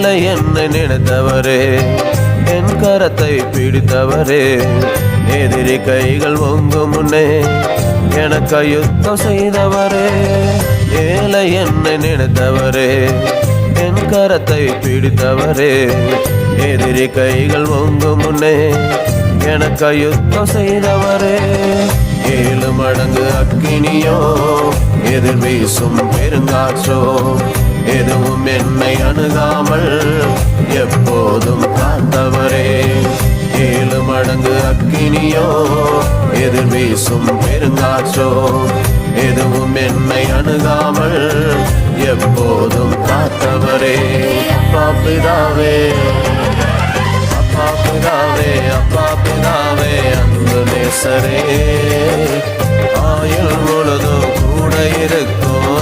ஏழை என்னை நினைத்தவரே, என் கரத்தை பிடித்தவரே, எதிரி கைகள் ஒங்கும் முன்னே எனக்கு யுத்தம் செய்தவரே. ஏழை என்னை நினைத்தவரே, என் கரத்தை பிடித்தவரே, எதிரி கைகள் ஒங்கும் முன்னே எனக்கு யுத்தம் செய்தவரே. 7 மடங்கு அக்கினியோ எதிர் வீசும் பெருங்காற்றோ எதுவும் என்னை அணுகாமல் எப்போதும் காத்தவரே. 7 மடங்கு அக்கினியோ எதிர் வீசும் பெருங்காற்றோ எதுவும் என்னை அணுகாமல் எப்போதும் காத்தவரே. அப்பா பிதாவே, அப்பா பிதாவே, அப்பா பிதாவே, அன்பு நேசரே, ஆயுள் முழுதும் கூட இருக்கும்